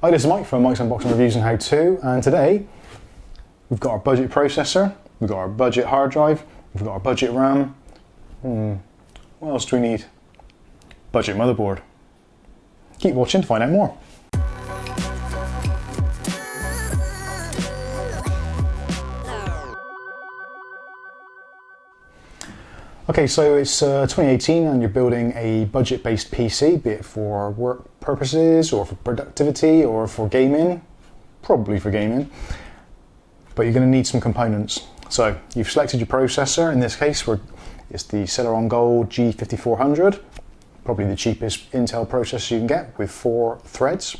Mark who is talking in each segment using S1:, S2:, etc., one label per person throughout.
S1: Hi, this is Mike from Mike's Unboxing Reviews and How To, and today we've got our budget processor, we've got our budget hard drive, we've got our budget RAM. What else do we need? Budget motherboard. Keep watching to find out more. Okay, so it's 2018 and you're building a budget-based PC, be it for work purposes or for productivity or for gaming, probably for gaming, but you're going to need some components. So you've selected your processor. In this case, it's the Celeron Gold G5400, probably the cheapest Intel processor you can get with 4 threads.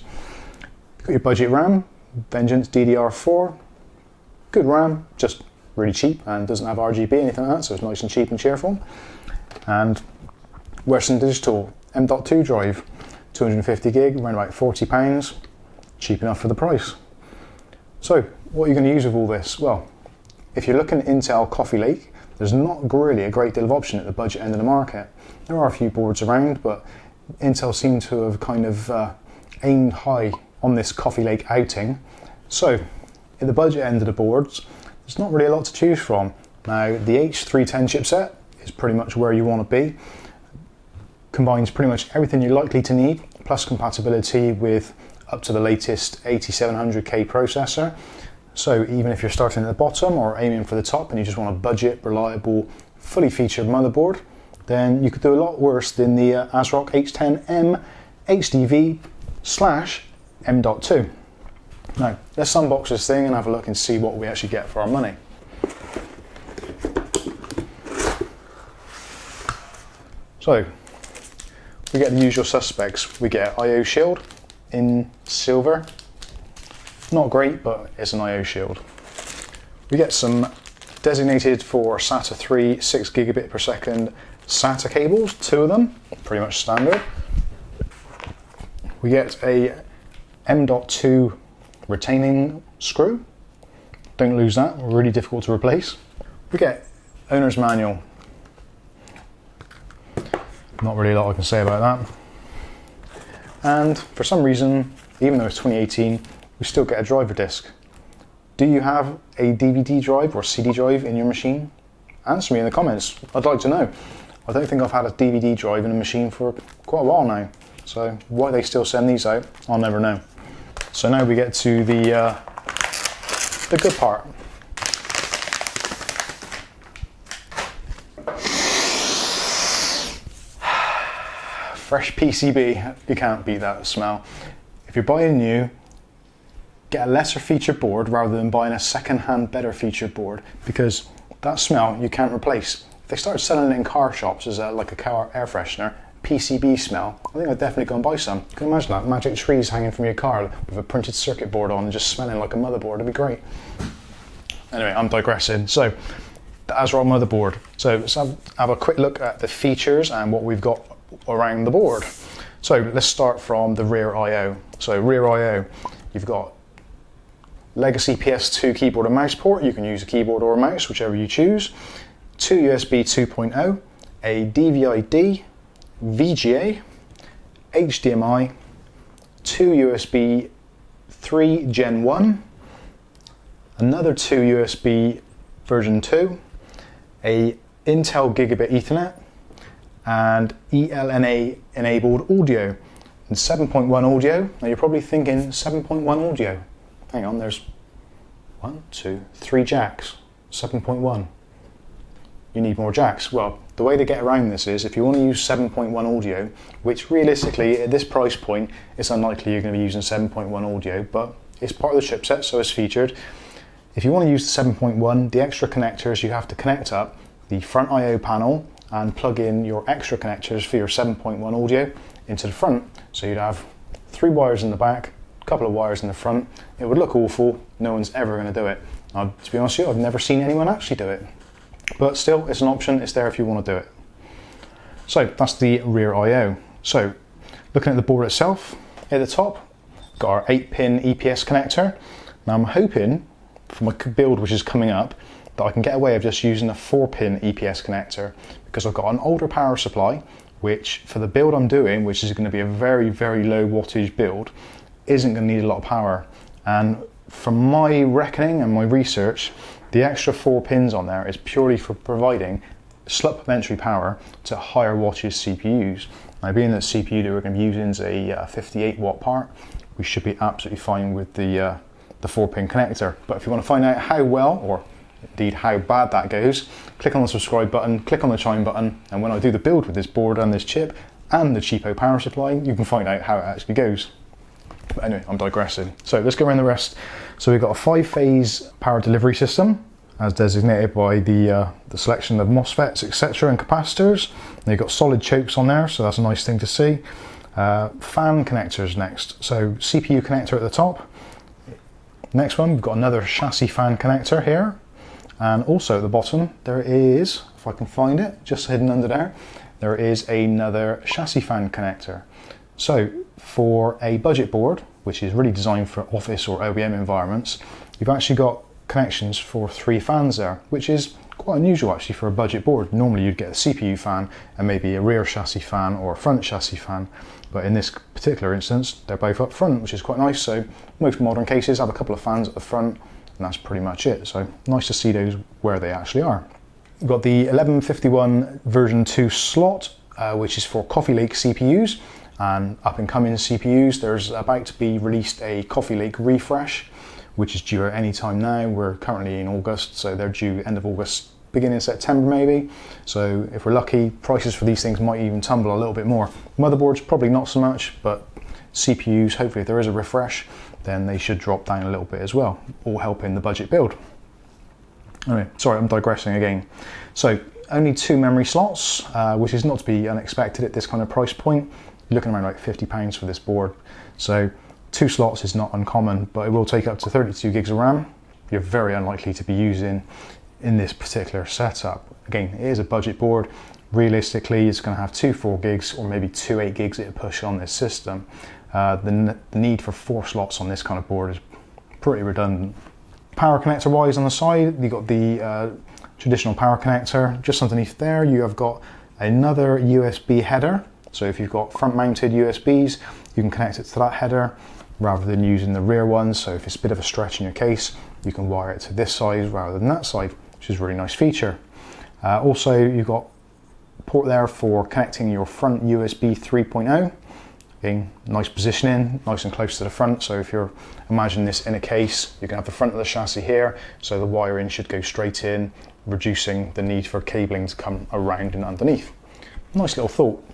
S1: You've got your budget RAM, Vengeance DDR4, good RAM, just really cheap and doesn't have RGB, anything like that, so it's nice and cheap and cheerful. And Western Digital M.2 drive, 250 gig, around about £40, cheap enough for the price. So what are you going to use with all this? Well, if you're looking at Intel Coffee Lake, there's not really a great deal of option at the budget end of the market. There are a few boards around, but Intel seem to have kind of aimed high on this Coffee Lake outing. So at the budget end of the boards, there's not really a lot to choose from. Now, the H310 chipset is pretty much where you want to be. Combines pretty much everything you're likely to need, plus compatibility with up to the latest 8700K processor. So even if you're starting at the bottom or aiming for the top and you just want a budget, reliable, fully featured motherboard, then you could do a lot worse than the ASRock H310 HDV / M.2. Now, let's unbox this thing and have a look and see what we actually get for our money. So, we get the usual suspects. We get I/O shield in silver. Not great, but it's an I/O shield. We get some designated for SATA 3 6 gigabit per second SATA cables, 2 of them, pretty much standard. We get a M.2 retaining screw. Don't lose that, really difficult to replace. We get owner's manual. Not really a lot I can say about that. And for some reason, even though it's 2018, we still get a driver disc. Do you have a DVD drive or CD drive in your machine? Answer me in the comments, I'd like to know. I don't think I've had a DVD drive in a machine for quite a while now, so why they still send these out, I'll never know. So now we get to the good part. Fresh PCB, you can't beat that smell. If you're buying new, get a lesser featured board rather than buying a second-hand better featured board, because that smell you can't replace. If they start selling it in car shops as like a car air freshener, PCB smell, I think I'd definitely go and buy some. Can you imagine that? Magic trees hanging from your car with a printed circuit board on and just smelling like a motherboard, it'd be great. Anyway, I'm digressing. So, the ASRock motherboard. So let's have a quick look at the features and what we've got around the board. So let's start from the rear I/O. So rear I/O, you've got legacy PS2 keyboard and mouse port. You can use a keyboard or a mouse, whichever you choose. 2 USB 2.0, a DVI-D, VGA, HDMI, 2 USB 3 Gen 1, another 2 USB version 2, a Intel Gigabit Ethernet, and ELNA enabled audio, and 7.1 audio. Now you're probably thinking 7.1 audio. Hang on, there's 1, 2, 3 jacks, 7.1. You need more jacks. Well, the way to get around this is if you want to use 7.1 audio, which realistically at this price point, it's unlikely you're going to be using 7.1 audio, but it's part of the chipset, so it's featured. If you want to use the 7.1, the extra connectors, you have to connect up the front I/O panel and plug in your extra connectors for your 7.1 audio into the front. So you'd have 3 wires in the back, a couple of wires in the front. It would look awful, no one's ever going to do it. Now, to be honest with you, I've never seen anyone actually do it. But still, it's an option, it's there if you want to do it. So that's the rear I/O. So looking at the board itself, at the top, got our 8-pin EPS connector. Now I'm hoping, for my build which is coming up, that I can get away of just using a 4-pin EPS connector, because I've got an older power supply, which for the build I'm doing, which is going to be a very, very low wattage build, isn't going to need a lot of power. And from my reckoning and my research, the extra 4 pins on there is purely for providing supplementary power to higher wattage CPUs. Now, being that CPU that we're going to be using is a 58 watt part, we should be absolutely fine with the 4-pin connector. But if you want to find out how well, or indeed how bad that goes, click on the subscribe button, click on the chime button, and when I do the build with this board and this chip and the cheapo power supply, you can find out how it actually goes. But anyway, I'm digressing. So let's go around the rest. So we've got a 5-phase power delivery system, as designated by the selection of MOSFETs, etc., and capacitors. And you've got solid chokes on there, so that's a nice thing to see. Fan connectors next. So CPU connector at the top. Next one, we've got another chassis fan connector here. And also at the bottom, there is, if I can find it, just hidden under there, there is another chassis fan connector. So for a budget board, which is really designed for office or OEM environments, you've actually got connections for 3 fans there, which is quite unusual actually for a budget board. Normally you'd get a CPU fan and maybe a rear chassis fan or a front chassis fan, but in this particular instance they're both up front, which is quite nice. So most modern cases have a couple of fans at the front and that's pretty much it. So nice to see those where they actually are. We've got the 1151 version 2 slot, which is for Coffee Lake CPUs and up and coming CPUs. There's about to be released a Coffee Lake refresh, which is due at any time now. We're currently in August, so they're due end of August, beginning of September maybe. So if we're lucky, prices for these things might even tumble a little bit more. Motherboards, probably not so much, but CPUs, hopefully if there is a refresh, then they should drop down a little bit as well, all helping the budget build. Anyway, sorry, I'm digressing again. So only 2 memory slots, which is not to be unexpected at this kind of price point. You're looking around like £50 for this board. So 2 slots is not uncommon, but it will take up to 32 gigs of RAM. You're very unlikely to be using in this particular setup. Again, it is a budget board. Realistically, it's going to have 2 4 gigs or maybe 2 8 gigs at a push on this system. The need for 4 slots on this kind of board is pretty redundant. Power connector wise on the side, you've got the traditional power connector. Just underneath there, you have got another USB header. So if you've got front mounted USBs, you can connect it to that header rather than using the rear ones. So if it's a bit of a stretch in your case, you can wire it to this side rather than that side, which is a really nice feature. Also, you've got a port there for connecting your front USB 3.0. Again, nice positioning, nice and close to the front. So if you're imagining this in a case, you can have the front of the chassis here, so the wiring should go straight in, reducing the need for cabling to come around and underneath. Nice little thought.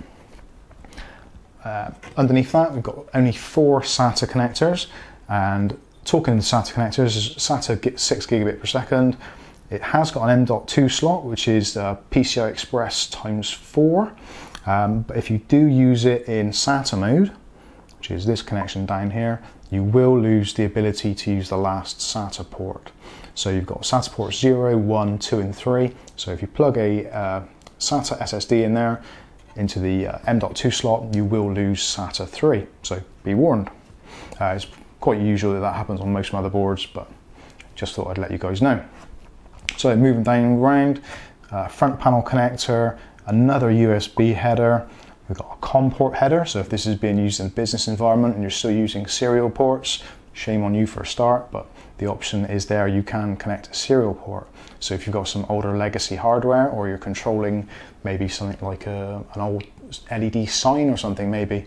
S1: Underneath that, we've got only 4 SATA connectors, and talking to SATA connectors, SATA gets 6 gigabit per second. It has got an M.2 slot, which is PCI Express times 4. But if you do use it in SATA mode, which is this connection down here, you will lose the ability to use the last SATA port. So you've got SATA ports 0, 1, 2 and 3. So if you plug a SATA SSD in there into the M.2 slot, you will lose SATA 3. So be warned. It's quite usual that happens on most motherboards, but just thought I'd let you guys know. So moving down around, front panel connector, another USB header. We've got a COM port header, so if this is being used in a business environment and you're still using serial ports, shame on you for a start, but the option is there, you can connect a serial port. So if you've got some older legacy hardware, or you're controlling maybe something like an old LED sign or something maybe,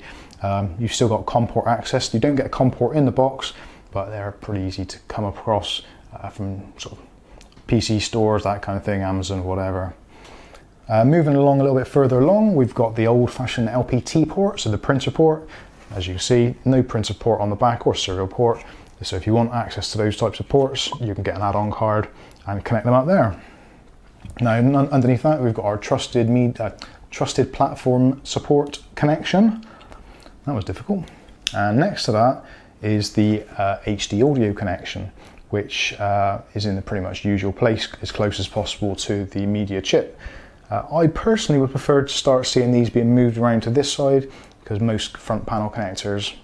S1: you've still got COM port access. You don't get a COM port in the box, but they're pretty easy to come across from sort of PC stores, that kind of thing, Amazon, whatever. Moving along a little bit further along, we've got the old-fashioned LPT port, so the printer port. As you can see, no printer port on the back or serial port. So if you want access to those types of ports, you can get an add-on card and connect them up there. Now, underneath that, we've got our trusted platform support connection. That was difficult. And next to that is the HD audio connection, which is in the pretty much usual place, as close as possible to the media chip. I personally would prefer to start seeing these being moved around to this side, because most front panel connectors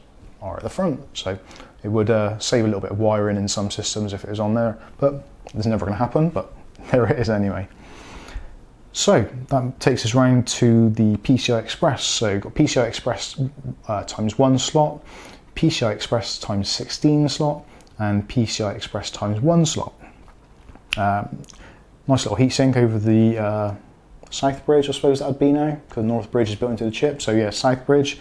S1: are at the front. So it would save a little bit of wiring in some systems if it was on there, but it's never going to happen, but there it is anyway. So that takes us round to the PCI Express. So you've got PCI Express times 1 slot, PCI Express times 16 slot and PCI Express times 1 slot. Nice little heatsink over the south bridge, I suppose that would be now, because the north bridge is built into the chip. So yeah, south bridge.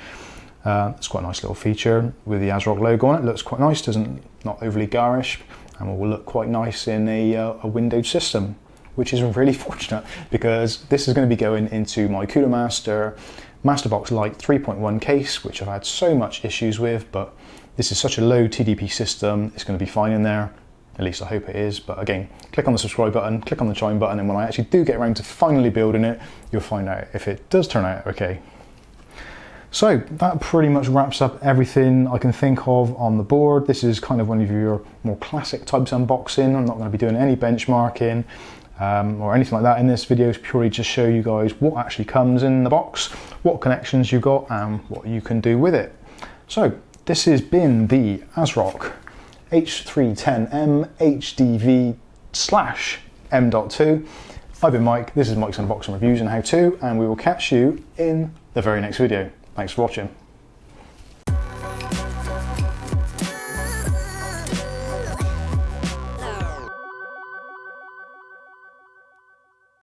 S1: It's quite a nice little feature with the ASRock logo on it. Looks quite nice, not overly garish, and will look quite nice in a windowed system, which is really fortunate because this is going to be going into my Cooler Master Masterbox Lite 3.1 case, which I've had so much issues with, but this is such a low TDP system, it's going to be fine in there. At least I hope it is. But again, click on the subscribe button, click on the chime button, and when I actually do get around to finally building it, you'll find out if it does turn out okay. So that pretty much wraps up everything I can think of on the board. This is kind of one of your more classic types unboxing. I'm not going to be doing any benchmarking or anything like that in this video. It's purely just show you guys what actually comes in the box, what connections you've got, and what you can do with it. So this has been the ASRock H310 HDV / M.2. I've been Mike, this is Mike's Unboxing Reviews and How To, and we will catch you in the very next video. Thanks for watching.